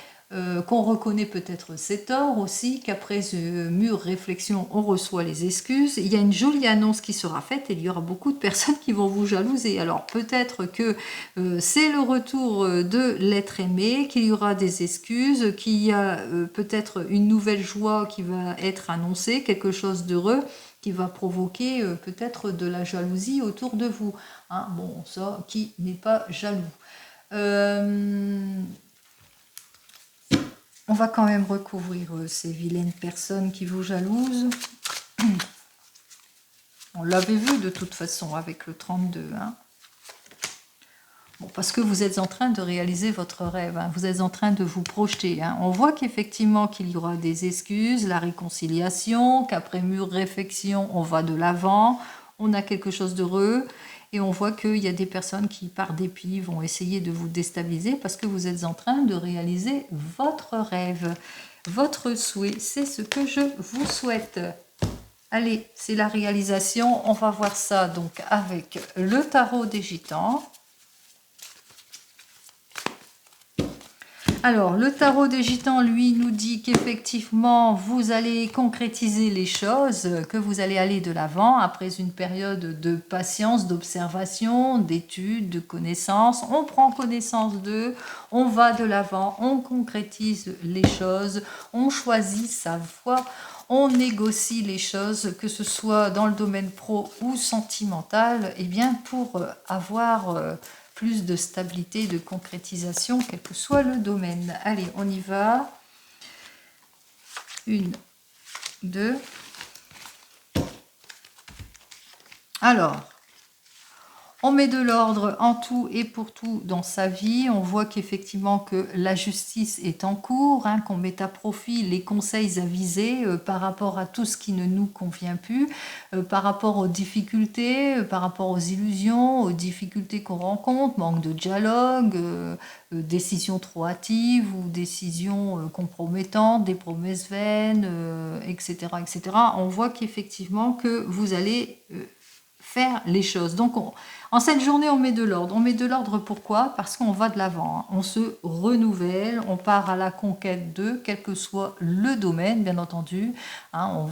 qu'on reconnaît peut-être ses torts aussi, qu'après mûre réflexion, on reçoit les excuses. Il y a une jolie annonce qui sera faite et il y aura beaucoup de personnes qui vont vous jalouser. Alors peut-être que c'est le retour de l'être aimé, qu'il y aura des excuses, qu'il y a peut-être une nouvelle joie qui va être annoncée, quelque chose d'heureux qui va provoquer peut-être de la jalousie autour de vous. Hein, bon, ça, qui n'est pas jaloux. On va quand même recouvrir ces vilaines personnes qui vous jalousent. On l'avait vu de toute façon avec le 32. Hein. Bon, parce que vous êtes en train de réaliser votre rêve, hein. Vous êtes en train de vous projeter. Hein. On voit qu'effectivement qu'il y aura des excuses, la réconciliation, qu'après mûre réflexion, on va de l'avant, on a quelque chose d'heureux. Et on voit qu'il y a des personnes qui, par dépit, vont essayer de vous déstabiliser parce que vous êtes en train de réaliser votre rêve, votre souhait. C'est ce que je vous souhaite. Allez, c'est la réalisation. On va voir ça donc avec le tarot des gitans. Alors, le tarot des gitans, lui, nous dit qu'effectivement, vous allez concrétiser les choses, que vous allez aller de l'avant après une période de patience, d'observation, d'études, de connaissances. On prend connaissance d'eux, on va de l'avant, on concrétise les choses, on choisit sa voie, on négocie les choses, que ce soit dans le domaine pro ou sentimental, eh bien, pour avoir plus de stabilité, de concrétisation, quel que soit le domaine. Allez, on y va. 1, 2. Alors, on met de l'ordre en tout et pour tout dans sa vie. On voit qu'effectivement que la justice est en cours, hein, qu'on met à profit les conseils avisés par rapport à tout ce qui ne nous convient plus, par rapport aux difficultés, par rapport aux illusions, aux difficultés qu'on rencontre, manque de dialogue, décisions trop hâtives ou décisions compromettantes, des promesses vaines, etc., etc. On voit qu'effectivement que vous allez faire les choses. Donc, En cette journée, on met de l'ordre. On met de l'ordre pourquoi? Parce qu'on va de l'avant, hein. On se renouvelle, on part à la conquête de, quel que soit le domaine, bien entendu, hein.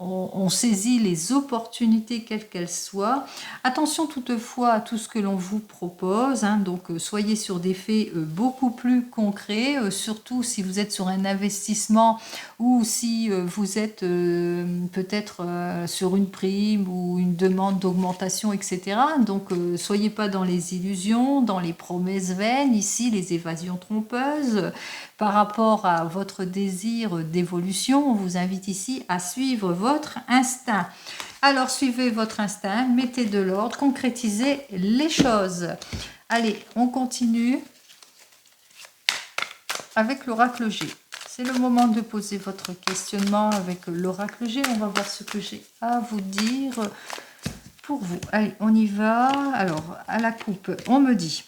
On saisit les opportunités, quelles qu'elles soient. Attention toutefois à tout ce que l'on vous propose, hein. Donc soyez sur des faits beaucoup plus concrets, surtout si vous êtes sur un investissement ou si vous êtes peut-être sur une prime ou une demande d'augmentation, etc. Donc, soyez pas dans les illusions, dans les promesses vaines, ici, les évasions trompeuses. Par rapport à votre désir d'évolution, on vous invite ici à suivre votre instinct. Alors, suivez votre instinct, mettez de l'ordre, concrétisez les choses. Allez, on continue avec l'oracle G. C'est le moment de poser votre questionnement avec l'oracle G. On va voir ce que j'ai à vous dire pour vous. Allez, on y va. Alors, à la coupe, on me dit...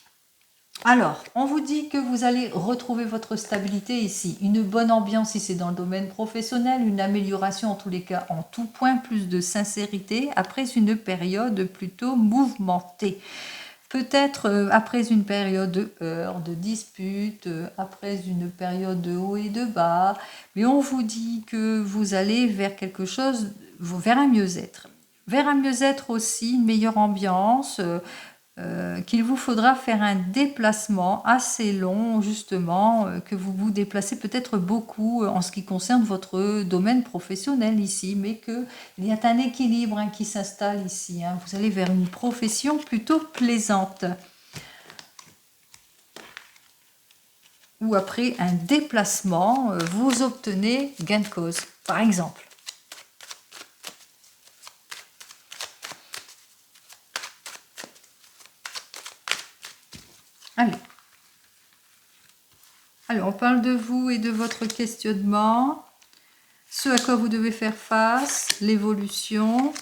Alors, on vous dit que vous allez retrouver votre stabilité ici. Une bonne ambiance si c'est dans le domaine professionnel, une amélioration en tous les cas en tout point, plus de sincérité après une période plutôt mouvementée. Peut-être après une période de heurts, de disputes, après une période de haut et de bas, mais on vous dit que vous allez vers quelque chose, vers un mieux-être. Vers un mieux-être aussi, une meilleure ambiance, qu'il vous faudra faire un déplacement assez long, justement, que vous vous déplacez peut-être beaucoup en ce qui concerne votre domaine professionnel ici, mais qu'il y a un équilibre hein, qui s'installe ici. Hein. Vous allez vers une profession plutôt plaisante. Ou après un déplacement, vous obtenez gain de cause, par exemple. Allez. Alors, on parle de vous et de votre questionnement, ce à quoi vous devez faire face, l'évolution,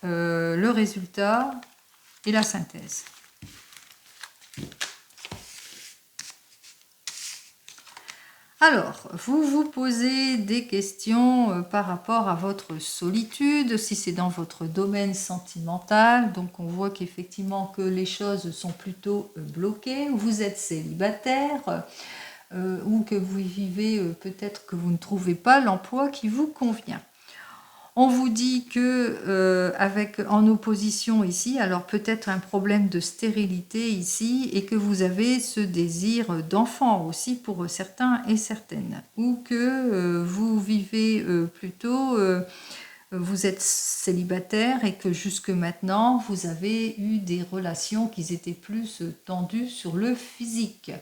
le résultat et la synthèse. Alors, vous vous posez des questions par rapport à votre solitude, si c'est dans votre domaine sentimental. Donc, on voit qu'effectivement que les choses sont plutôt bloquées. Vous êtes célibataire ou que vous vivez, peut-être que vous ne trouvez pas l'emploi qui vous convient. On vous dit que en opposition ici, alors peut-être un problème de stérilité ici et que vous avez ce désir d'enfant aussi pour certains et certaines. Ou que vous vivez plutôt, vous êtes célibataire et que jusque maintenant vous avez eu des relations qui étaient plus tendues sur le physique.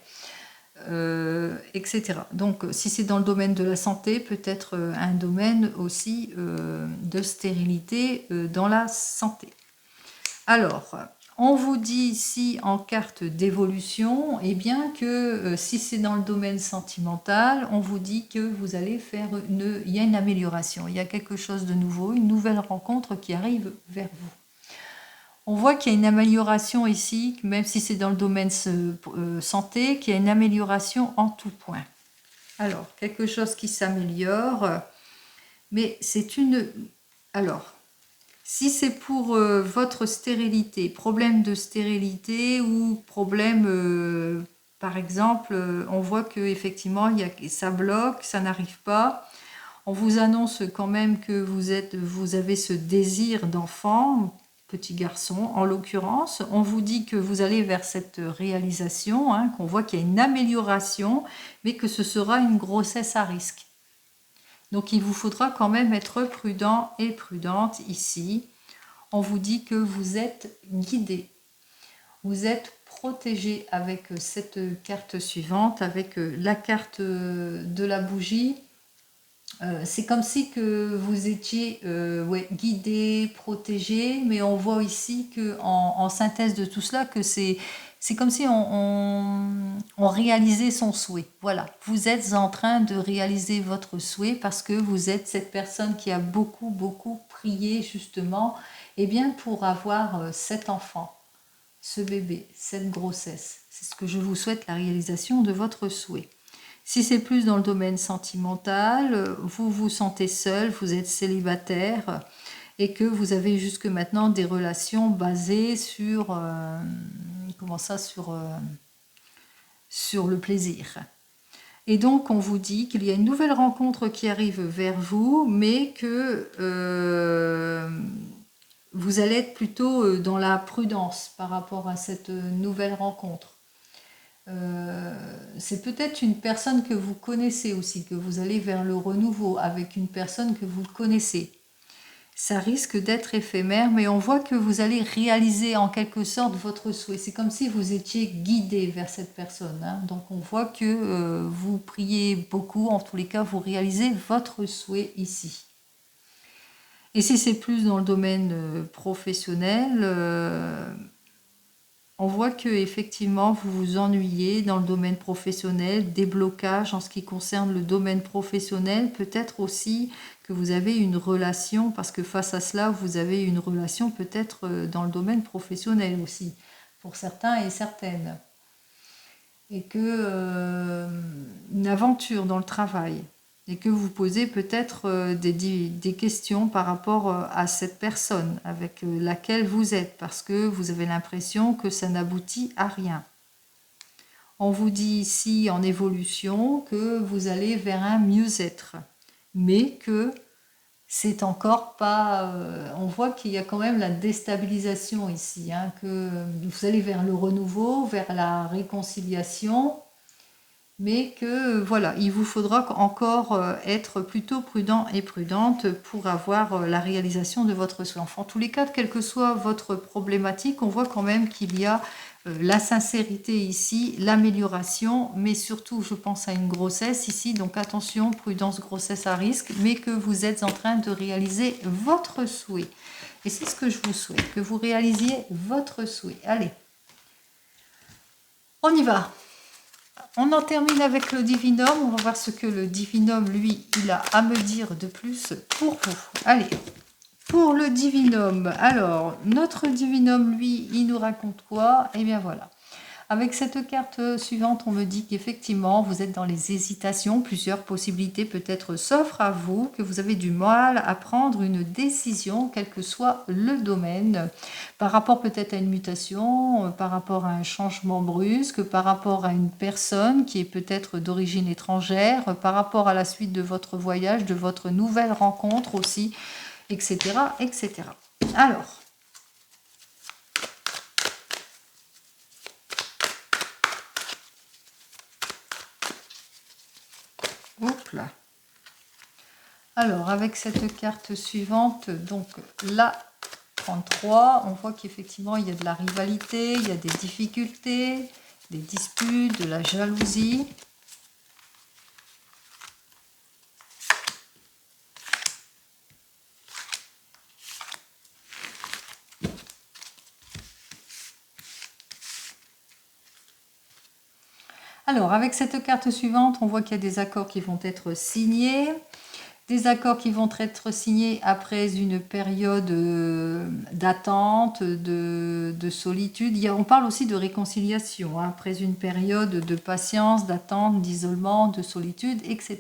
Etc. Donc, si c'est dans le domaine de la santé, peut-être un domaine aussi de stérilité dans la santé. Alors, on vous dit ici en carte d'évolution, eh bien que si c'est dans le domaine sentimental, on vous dit que vous allez faire il y a une amélioration, il y a quelque chose de nouveau, une nouvelle rencontre qui arrive vers vous. On voit qu'il y a une amélioration ici, même si c'est dans le domaine santé, qu'il y a une amélioration en tout point. Alors, quelque chose qui s'améliore, mais c'est une... Alors, si c'est pour votre stérilité, problème de stérilité ou problème, par exemple, on voit qu'effectivement, ça bloque, ça n'arrive pas. On vous annonce quand même que vous avez ce désir d'enfant, petit garçon en l'occurrence. On vous dit que vous allez vers cette réalisation, hein, qu'on voit qu'il y a une amélioration, mais que ce sera une grossesse à risque. Donc il vous faudra quand même être prudent et prudente ici. On vous dit que vous êtes guidé, vous êtes protégé avec cette carte suivante, avec la carte de la bougie. C'est comme si que vous étiez guidé, protégé, mais on voit ici que en synthèse de tout cela que c'est comme si on réalisait son souhait. Voilà, vous êtes en train de réaliser votre souhait parce que vous êtes cette personne qui a beaucoup prié justement, eh bien pour avoir cet enfant, ce bébé, cette grossesse. C'est ce que je vous souhaite, la réalisation de votre souhait. Si c'est plus dans le domaine sentimental, vous vous sentez seul, vous êtes célibataire, et que vous avez jusque maintenant des relations basées sur, comment ça, sur le plaisir. Et donc, on vous dit qu'il y a une nouvelle rencontre qui arrive vers vous, mais que vous allez être plutôt dans la prudence par rapport à cette nouvelle rencontre. C'est peut-être une personne que vous connaissez aussi, que vous allez vers le renouveau avec une personne que vous connaissez. Ça risque d'être éphémère, mais on voit que vous allez réaliser en quelque sorte votre souhait. C'est comme si vous étiez guidé vers cette personne, hein. Donc on voit que vous priez beaucoup, en tous les cas vous réalisez votre souhait ici. Et si c'est plus dans le domaine professionnel, on voit que effectivement vous vous ennuyez dans le domaine professionnel, des blocages en ce qui concerne le domaine professionnel, peut-être aussi que vous avez une relation, parce que face à cela, vous avez une relation peut-être dans le domaine professionnel aussi, pour certains et certaines. Et que une aventure dans le travail, et que vous posez peut-être des questions par rapport à cette personne avec laquelle vous êtes, parce que vous avez l'impression que ça n'aboutit à rien. On vous dit ici en évolution que vous allez vers un mieux-être, mais que c'est encore pas... on voit qu'il y a quand même la déstabilisation ici, hein, que vous allez vers le renouveau, vers la réconciliation, mais que voilà, il vous faudra encore être plutôt prudent et prudente pour avoir la réalisation de votre souhait. Enfin, en tous les cas, quelle que soit votre problématique, on voit quand même qu'il y a la sincérité ici, l'amélioration, mais surtout, je pense à une grossesse ici, donc attention, prudence, grossesse à risque, mais que vous êtes en train de réaliser votre souhait. Et c'est ce que je vous souhaite, que vous réalisiez votre souhait. Allez, on y va. On en termine avec le divinum. On va voir ce que le divinum, lui, il a à me dire de plus pour vous. Allez, pour le divinum. Alors, notre divinum, lui, il nous raconte quoi? Eh bien, voilà. Avec cette carte suivante, on me dit qu'effectivement, vous êtes dans les hésitations. Plusieurs possibilités peut-être s'offrent à vous, que vous avez du mal à prendre une décision, quel que soit le domaine, par rapport peut-être à une mutation, par rapport à un changement brusque, par rapport à une personne qui est peut-être d'origine étrangère, par rapport à la suite de votre voyage, de votre nouvelle rencontre aussi, etc., etc. Alors, hop là. Alors, avec cette carte suivante, donc la 33, on voit qu'effectivement, il y a de la rivalité, il y a des difficultés, des disputes, de la jalousie. Alors, avec cette carte suivante, on voit qu'il y a des accords qui vont être signés. Des accords qui vont être signés après une période d'attente, de solitude. On parle aussi de réconciliation, hein, après une période de patience, d'attente, d'isolement, de solitude, etc.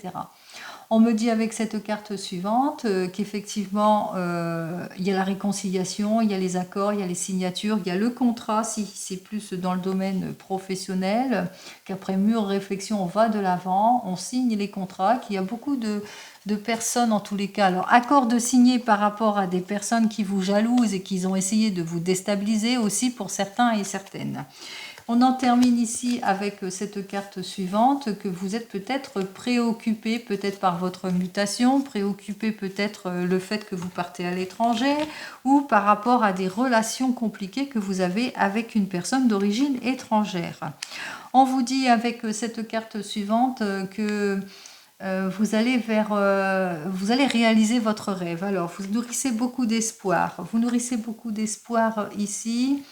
On me dit avec cette carte suivante qu'effectivement, il y a la réconciliation, il y a les accords, il y a les signatures, il y a le contrat, si c'est plus dans le domaine professionnel, qu'après mûre réflexion, on va de l'avant, on signe les contrats, qu'il y a beaucoup de personnes en tous les cas. Alors, accord de signer par rapport à des personnes qui vous jalousent et qui ont essayé de vous déstabiliser aussi pour certains et certaines. On en termine ici avec cette carte suivante, que vous êtes peut-être préoccupé peut-être par votre mutation, préoccupé peut-être le fait que vous partez à l'étranger ou par rapport à des relations compliquées que vous avez avec une personne d'origine étrangère. On vous dit avec cette carte suivante que vous allez réaliser votre rêve. Alors, vous nourrissez beaucoup d'espoir. Vous nourrissez beaucoup d'espoir ici.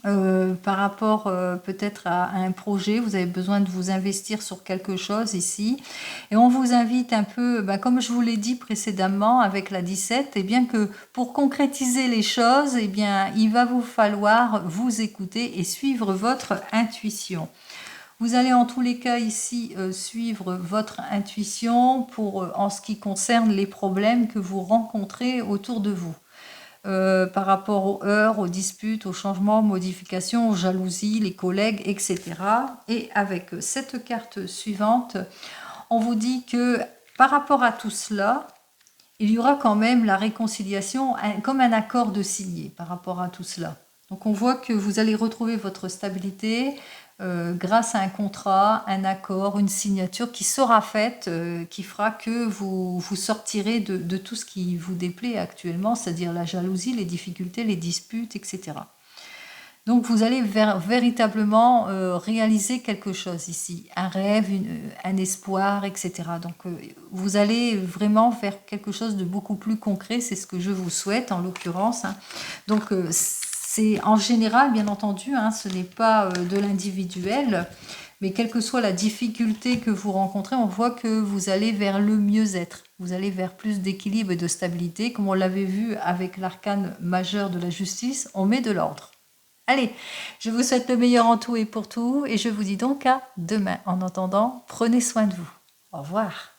Par rapport peut-être à un projet, vous avez besoin de vous investir sur quelque chose ici. Et on vous invite un peu, comme je vous l'ai dit précédemment avec la 17, eh bien que pour concrétiser les choses, eh bien, il va vous falloir vous écouter et suivre votre intuition. Vous allez en tous les cas ici suivre votre intuition en ce qui concerne les problèmes que vous rencontrez autour de vous. par rapport aux heurts, aux disputes, aux changements, aux modifications, aux jalousies, les collègues, etc. Et avec cette carte suivante, on vous dit que par rapport à tout cela, il y aura quand même la réconciliation, comme un accord de signer par rapport à tout cela. Donc on voit que vous allez retrouver votre stabilité grâce à un contrat, un accord, une signature qui sera faite, qui fera que vous sortirez de tout ce qui vous déplaît actuellement, c'est-à-dire la jalousie, les difficultés, les disputes, etc. Donc vous allez véritablement réaliser quelque chose ici, un rêve, un espoir, etc. Donc vous allez vraiment faire quelque chose de beaucoup plus concret, c'est ce que je vous souhaite en l'occurrence. Hein. Donc c'est en général, bien entendu, hein, ce n'est pas de l'individuel, mais quelle que soit la difficulté que vous rencontrez, on voit que vous allez vers le mieux-être. Vous allez vers plus d'équilibre et de stabilité, comme on l'avait vu avec l'arcane majeur de la justice, on met de l'ordre. Allez, je vous souhaite le meilleur en tout et pour tout, et je vous dis donc à demain. En attendant, prenez soin de vous. Au revoir.